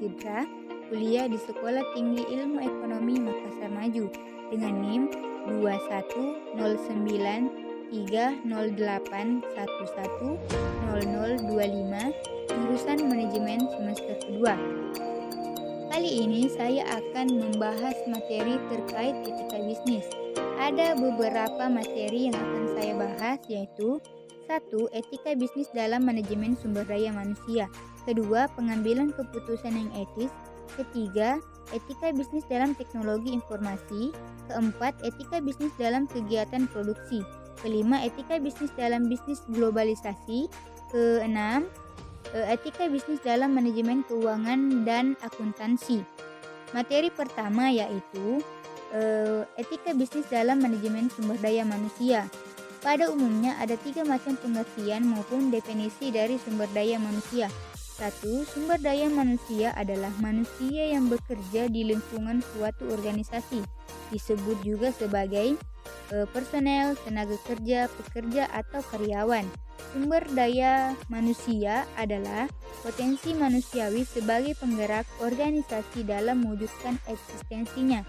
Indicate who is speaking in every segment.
Speaker 1: Sidra, kuliah di Sekolah Tinggi Ilmu Ekonomi Makassar Maju dengan NIM 219308110025, jurusan Manajemen semester kedua. Kali ini saya akan membahas materi terkait etika bisnis. Ada beberapa materi yang akan saya bahas, yaitu 1. Etika bisnis dalam manajemen sumber daya manusia. Kedua, pengambilan keputusan yang etis. Ketiga, etika bisnis dalam teknologi informasi. Keempat, etika bisnis dalam kegiatan produksi. Kelima, etika bisnis dalam bisnis globalisasi. Keenam, etika bisnis dalam manajemen keuangan dan akuntansi. Materi pertama yaitu etika bisnis dalam manajemen sumber daya manusia. Pada umumnya ada 3 macam pengertian maupun definisi dari sumber daya manusia. 1. Sumber daya manusia adalah manusia yang bekerja di lingkungan suatu organisasi. Disebut juga sebagai personel, tenaga kerja, pekerja, atau karyawan. Sumber daya manusia adalah potensi manusiawi sebagai penggerak organisasi dalam mewujudkan eksistensinya.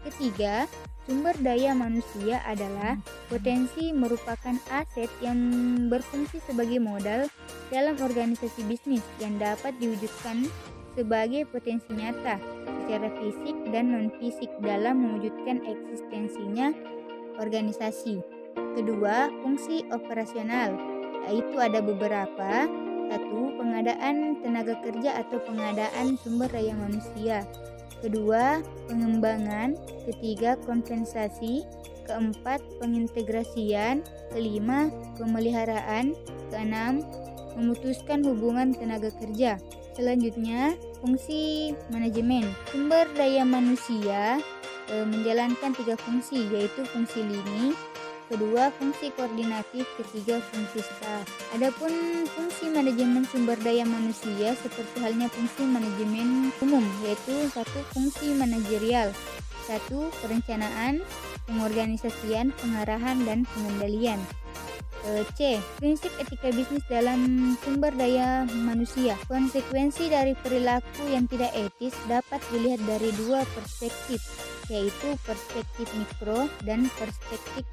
Speaker 1: Ketiga, sumber daya manusia adalah potensi merupakan aset yang berfungsi sebagai modal dalam organisasi bisnis yang dapat diwujudkan sebagai potensi nyata secara fisik dan non-fisik dalam mewujudkan eksistensinya organisasi. Kedua, fungsi operasional, yaitu ada beberapa. 1. Pengadaan tenaga kerja atau pengadaan sumber daya manusia. Kedua, pengembangan. Ketiga, kompensasi. Keempat, pengintegrasian. Kelima, pemeliharaan. Keenam, memutuskan hubungan tenaga kerja. Selanjutnya, fungsi manajemen. Sumber daya manusia menjalankan 3 fungsi, yaitu fungsi lini, kedua fungsi koordinatif, ketiga fungsi staf. Adapun fungsi manajemen sumber daya manusia seperti halnya fungsi manajemen umum, yaitu 1. Fungsi manajerial, 1. Perencanaan, pengorganisasian, pengarahan, dan pengendalian. C. Prinsip etika bisnis dalam sumber daya manusia. Konsekuensi dari perilaku yang tidak etis dapat dilihat dari 2 perspektif, yaitu perspektif mikro dan perspektif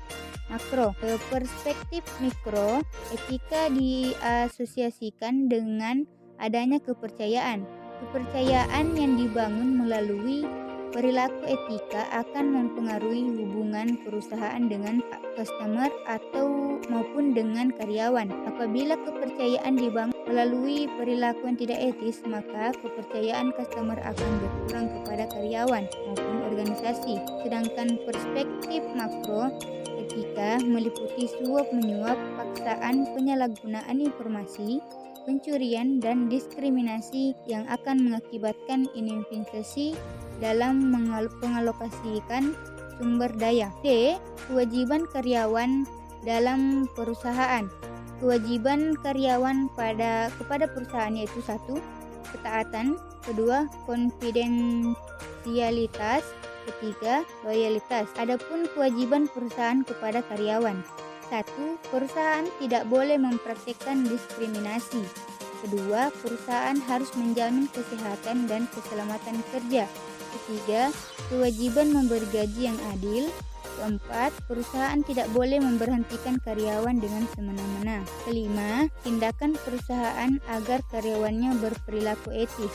Speaker 1: makro. Perspektif mikro, etika diasosiasikan dengan adanya kepercayaan. Kepercayaan yang dibangun melalui perilaku etika akan mempengaruhi hubungan perusahaan dengan customer atau maupun dengan karyawan. Apabila kepercayaan dibangun melalui perilaku yang tidak etis, maka kepercayaan customer akan berkurang kepada karyawan maupun organisasi. Sedangkan perspektif makro, etika meliputi suap menyuap, paksaan, penyalahgunaan informasi, pencurian, dan diskriminasi yang akan mengakibatkan inefisiensi dalam pengalokasikan sumber daya. D. Kewajiban karyawan dalam perusahaan. Kewajiban karyawan kepada perusahaan yaitu 1. Ketaatan, kedua konfidensialitas, ketiga loyalitas. Adapun kewajiban perusahaan kepada karyawan. 1. Perusahaan tidak boleh mempraktikkan diskriminasi. Kedua, perusahaan harus menjamin kesehatan dan keselamatan kerja. Ketiga, kewajiban memberi gaji yang adil. Keempat, perusahaan tidak boleh memberhentikan karyawan dengan semena-mena. Kelima, tindakan perusahaan agar karyawannya berperilaku etis.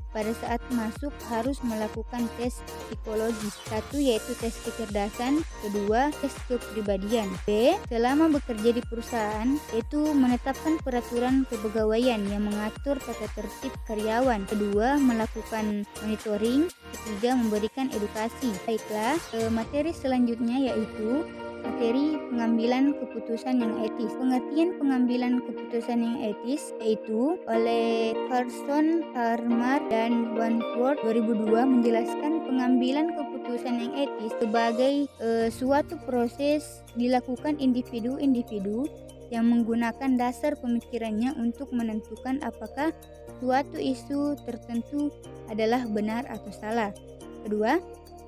Speaker 1: Pada saat masuk harus melakukan tes psikologis. 1. Yaitu tes kecerdasan. Kedua, tes kepribadian. B. Selama bekerja di perusahaan, yaitu menetapkan peraturan kepegawaian yang mengatur tata tertib karyawan. Kedua, melakukan monitoring. Ketiga, memberikan edukasi. Baiklah, materi selanjutnya yaitu materi pengambilan keputusan yang etis. Pengertian pengambilan keputusan yang etis yaitu oleh Carlson, Harmar, dan Wanworth 2002 menjelaskan pengambilan keputusan yang etis sebagai suatu proses dilakukan individu-individu yang menggunakan dasar pemikirannya untuk menentukan apakah suatu isu tertentu adalah benar atau salah. Kedua,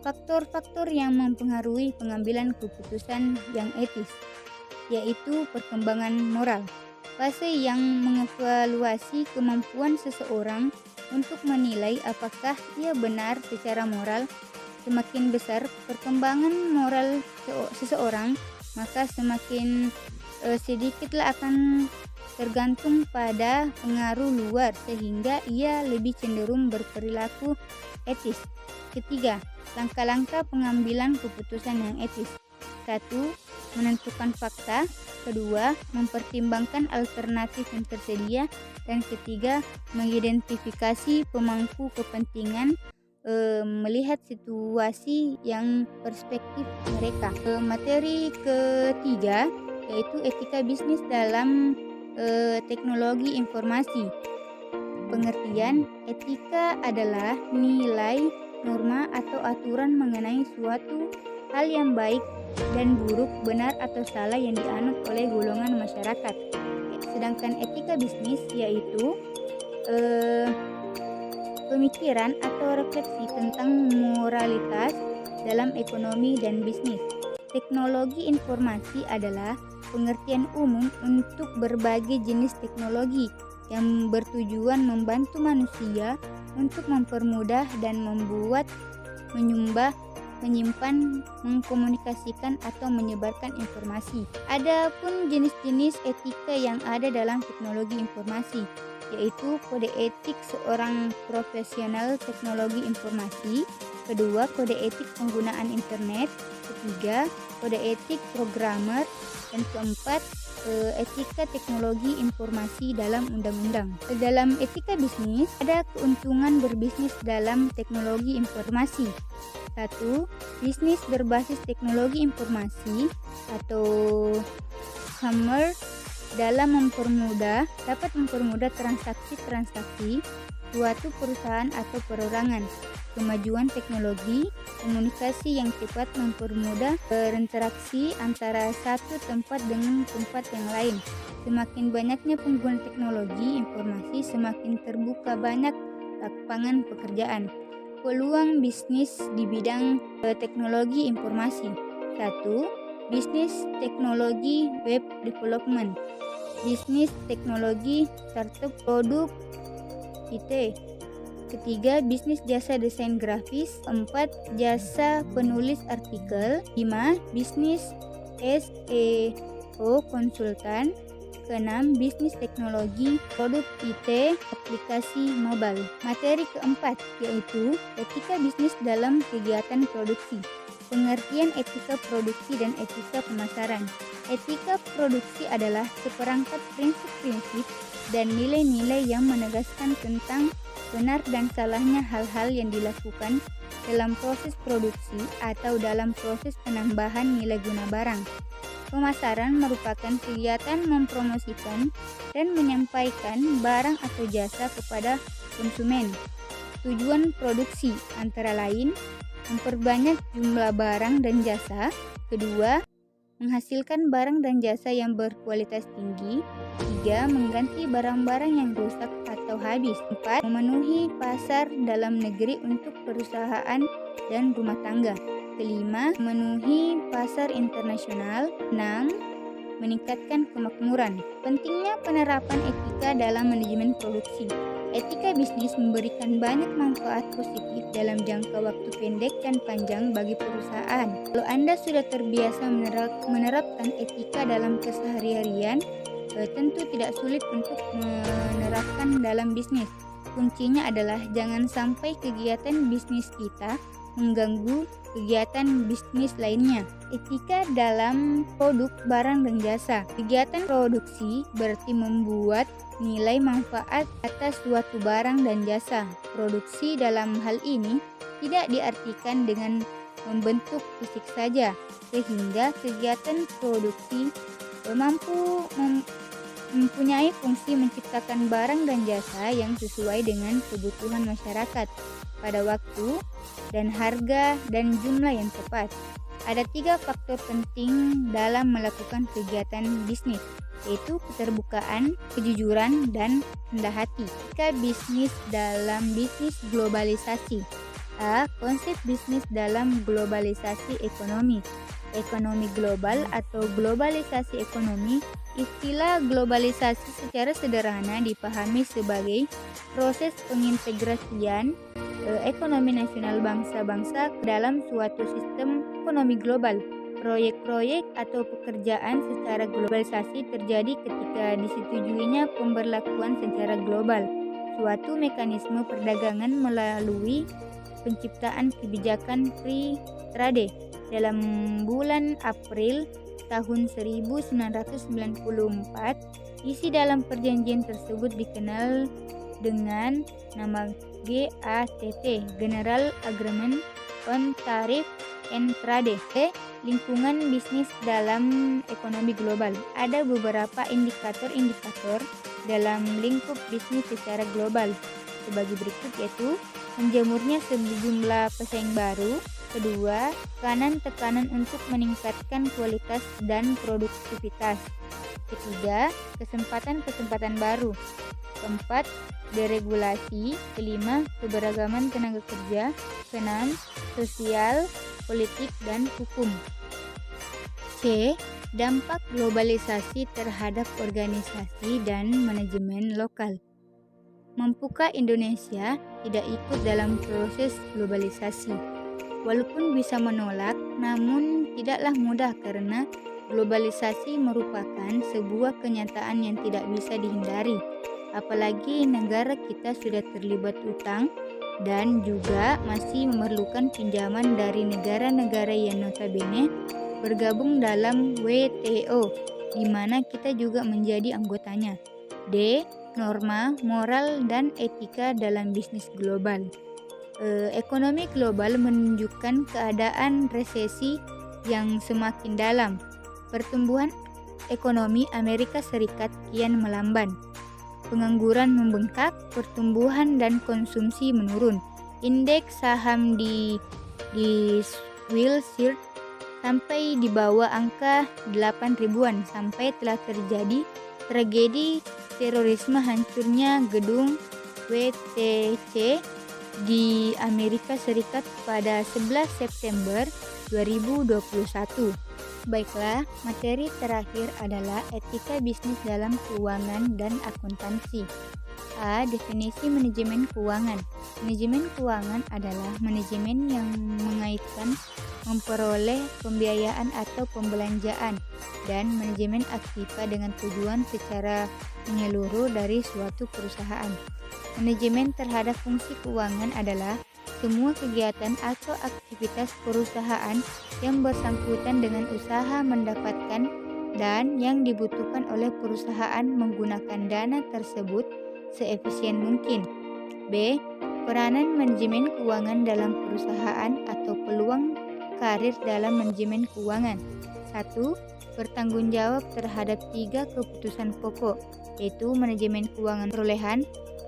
Speaker 1: faktor-faktor yang mempengaruhi pengambilan keputusan yang etis, yaitu perkembangan moral. Fase yang mengevaluasi kemampuan seseorang untuk menilai apakah ia benar secara moral. Semakin besar perkembangan moral seseorang, maka semakin sedikitlah akan tergantung pada pengaruh luar sehingga ia lebih cenderung berperilaku etis. Ketiga, langkah-langkah pengambilan keputusan yang etis. 1. Menentukan fakta. 2. Mempertimbangkan alternatif yang tersedia. Dan ketiga, mengidentifikasi pemangku kepentingan, melihat situasi yang perspektif mereka. Materi ketiga yaitu etika bisnis dalam teknologi informasi. Pengertian etika adalah nilai, norma atau aturan mengenai suatu hal yang baik dan buruk, benar atau salah yang dianut oleh golongan masyarakat. Sedangkan etika bisnis yaitu pemikiran atau refleksi tentang moralitas dalam ekonomi dan bisnis. Teknologi informasi adalah pengertian umum untuk berbagai jenis teknologi yang bertujuan membantu manusia untuk mempermudah dan membuat, menyimpan, mengkomunikasikan atau menyebarkan informasi. Adapun jenis-jenis etika yang ada dalam teknologi informasi yaitu kode etik seorang profesional teknologi informasi, kedua kode etik penggunaan internet, ketiga kode etik programmer, dan keempat etika teknologi informasi dalam undang-undang. Dalam etika bisnis ada keuntungan berbisnis dalam teknologi informasi. 1. Bisnis berbasis teknologi informasi atau commerce dapat mempermudah transaksi suatu perusahaan atau perorangan. Kemajuan teknologi komunikasi yang cepat mempermudah berinteraksi antara satu tempat dengan tempat yang lain. Semakin banyaknya pengguna teknologi informasi, semakin terbuka banyak lapangan pekerjaan. Peluang bisnis di bidang teknologi informasi. 1. Bisnis teknologi web development. Bisnis teknologi startup produk IT. Ketiga, bisnis jasa desain grafis. 4. Jasa penulis artikel. 5. Bisnis SEO konsultan. 6. Bisnis teknologi produk IT aplikasi mobile. Materi keempat yaitu etika bisnis dalam kegiatan produksi. Pengertian etika produksi dan etika pemasaran. Etika produksi adalah seperangkat prinsip-prinsip dan nilai-nilai yang menegaskan tentang benar dan salahnya hal-hal yang dilakukan dalam proses produksi atau dalam proses penambahan nilai guna barang. Pemasaran merupakan kegiatan mempromosikan dan menyampaikan barang atau jasa kepada konsumen. Tujuan produksi antara lain memperbanyak jumlah barang dan jasa. Kedua, menghasilkan barang dan jasa yang berkualitas tinggi. 3. Mengganti barang-barang yang rusak atau habis. 4. Memenuhi pasar dalam negeri untuk perusahaan dan rumah tangga. 5. Memenuhi pasar internasional. 6. Meningkatkan kemakmuran. Pentingnya penerapan etika dalam manajemen produksi. Etika bisnis memberikan banyak manfaat positif dalam jangka waktu pendek dan panjang bagi perusahaan. Kalau Anda sudah terbiasa menerapkan etika dalam keseharian, tentu tidak sulit untuk menerapkan dalam bisnis. Kuncinya adalah jangan sampai kegiatan bisnis kita mengganggu kegiatan bisnis lainnya. Etika dalam produk, barang, dan jasa. Kegiatan produksi berarti membuat nilai manfaat atas suatu barang dan jasa. Produksi dalam hal ini tidak diartikan dengan membentuk fisik saja, sehingga kegiatan produksi mampu mempunyai fungsi menciptakan barang dan jasa yang sesuai dengan kebutuhan masyarakat pada waktu dan harga dan jumlah yang tepat. Ada 3 faktor penting dalam melakukan kegiatan bisnis, yaitu keterbukaan, kejujuran, dan rendah hati. Etika bisnis dalam bisnis globalisasi. A. Konsep bisnis dalam globalisasi ekonomi. Ekonomi global atau globalisasi ekonomi Istilah globalisasi secara sederhana dipahami sebagai proses pengintegrasian ekonomi nasional bangsa-bangsa ke dalam suatu sistem ekonomi global. Proyek-proyek atau pekerjaan secara globalisasi terjadi ketika disetujuinya pemberlakuan secara global suatu mekanisme perdagangan melalui penciptaan kebijakan free trade. Dalam bulan April tahun 1994, isi dalam perjanjian tersebut dikenal dengan nama GATT, General Agreement on Tariff and Trade, lingkungan bisnis dalam ekonomi global. Ada beberapa indikator-indikator dalam lingkup bisnis secara global sebagai berikut, yaitu menjamurnya sejumlah pesaing baru. Kedua, tekanan untuk meningkatkan kualitas dan produktivitas. Ketiga, kesempatan baru. Keempat, deregulasi. Kelima, keberagaman tenaga kerja. Keenam, sosial, politik, dan hukum. C. Dampak globalisasi terhadap organisasi dan manajemen lokal. Mampukah Indonesia tidak ikut dalam proses globalisasi? Walaupun bisa menolak, namun tidaklah mudah karena globalisasi merupakan sebuah kenyataan yang tidak bisa dihindari. Apalagi negara kita sudah terlibat utang dan juga masih memerlukan pinjaman dari negara-negara yang notabene bergabung dalam WTO, di mana kita juga menjadi anggotanya. D. Norma, moral, dan etika dalam bisnis global. Ekonomi global menunjukkan keadaan resesi yang semakin dalam. Pertumbuhan ekonomi Amerika Serikat kian melamban. Pengangguran membengkak, pertumbuhan dan konsumsi menurun. Indeks saham di Wall Street sampai di bawah angka 8.000-an sampai telah terjadi tragedi terorisme hancurnya gedung WTC di Amerika Serikat pada 11 September 2021. Baiklah, materi terakhir adalah etika bisnis dalam keuangan dan akuntansi. A. Definisi manajemen keuangan. Manajemen keuangan adalah manajemen yang mengaitkan memperoleh pembiayaan atau pembelanjaan dan manajemen aktiva dengan tujuan secara menyeluruh dari suatu perusahaan. Manajemen terhadap fungsi keuangan adalah semua kegiatan atau aktivitas perusahaan yang bersangkutan dengan usaha mendapatkan dan yang dibutuhkan oleh perusahaan menggunakan dana tersebut seefisien mungkin. B. Peranan manajemen keuangan dalam perusahaan atau peluang karir dalam manajemen keuangan. 1. Bertanggung jawab terhadap 3 keputusan pokok, yaitu manajemen keuangan perolehan,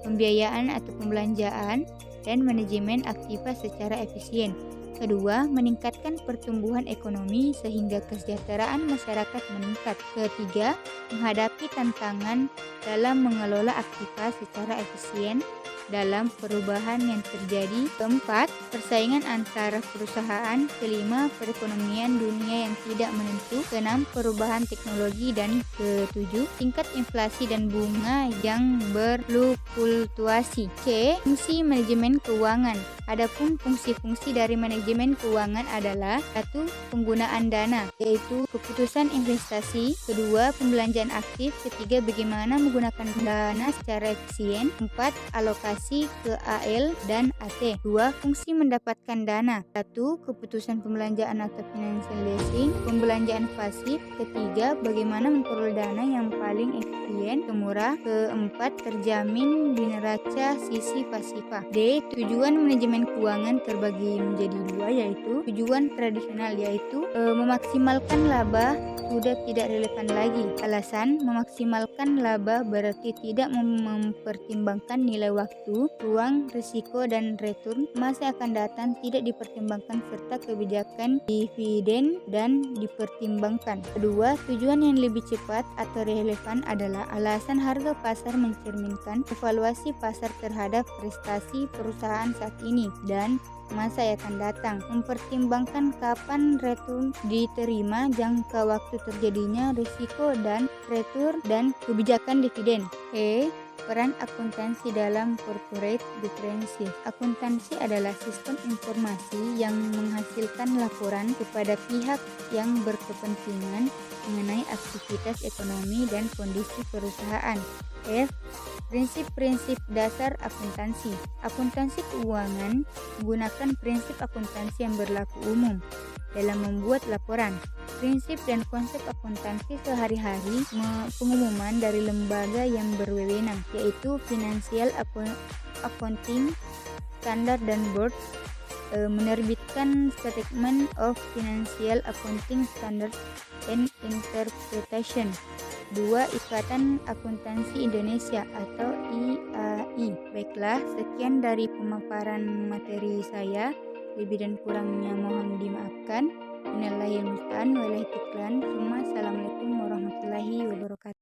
Speaker 1: pembiayaan atau pembelanjaan, dan manajemen aktiva secara efisien. Kedua, meningkatkan pertumbuhan ekonomi sehingga kesejahteraan masyarakat meningkat. Ketiga, menghadapi tantangan dalam mengelola aktiva secara efisien dalam perubahan yang terjadi. Keempat, persaingan antara perusahaan. Kelima, perekonomian dunia yang tidak menentu. Keenam, perubahan teknologi. Dan ketujuh, tingkat inflasi dan bunga yang berfluktuasi. C. Fungsi manajemen keuangan. Adapun fungsi-fungsi dari manajemen keuangan adalah: 1. Penggunaan dana, yaitu keputusan investasi. Kedua, pembelanjaan aktif. Ketiga, bagaimana menggunakan dana secara efisien. 4. Alokasi ke AL dan AT. 2. Fungsi mendapatkan dana. 1. Keputusan pembelanjaan atau financial leasing. Pembelanjaan pasif. Ketiga, bagaimana memperoleh dana yang paling efisien, murah. Keempat, terjamin di neraca sisi pasifa. D. Tujuan manajemen keuangan terbagi menjadi dua, yaitu tujuan tradisional, yaitu memaksimalkan laba sudah tidak relevan lagi. Alasan: memaksimalkan laba berarti tidak mempertimbangkan nilai waktu 1. Ruang, risiko, dan return masa akan datang tidak dipertimbangkan serta kebijakan dividen dan dipertimbangkan. Kedua, tujuan yang lebih cepat atau relevan adalah alasan harga pasar mencerminkan evaluasi pasar terhadap prestasi perusahaan saat ini dan masa yang akan datang, mempertimbangkan kapan return diterima, jangka waktu terjadinya risiko dan return, dan kebijakan dividen. Peran akuntansi dalam corporate governance. Akuntansi adalah sistem informasi yang menghasilkan laporan kepada pihak yang berkepentingan mengenai aktivitas ekonomi dan kondisi perusahaan. Prinsip-prinsip dasar akuntansi. Akuntansi keuangan menggunakan prinsip akuntansi yang berlaku umum dalam membuat laporan. Prinsip dan konsep akuntansi sehari-hari pengumuman dari lembaga yang berwenang, yaitu Financial Accounting Standard dan Board menerbitkan Statement of Financial Accounting Standards and Interpretation. 2. Ikatan Akuntansi Indonesia atau IAI. Baiklah, sekian dari pemaparan materi saya. Lebih dan kurangnya mohon dimaafkan. Innalillahi wa inna ilaihi raji'un. Assalamualaikum warahmatullahi wabarakatuh.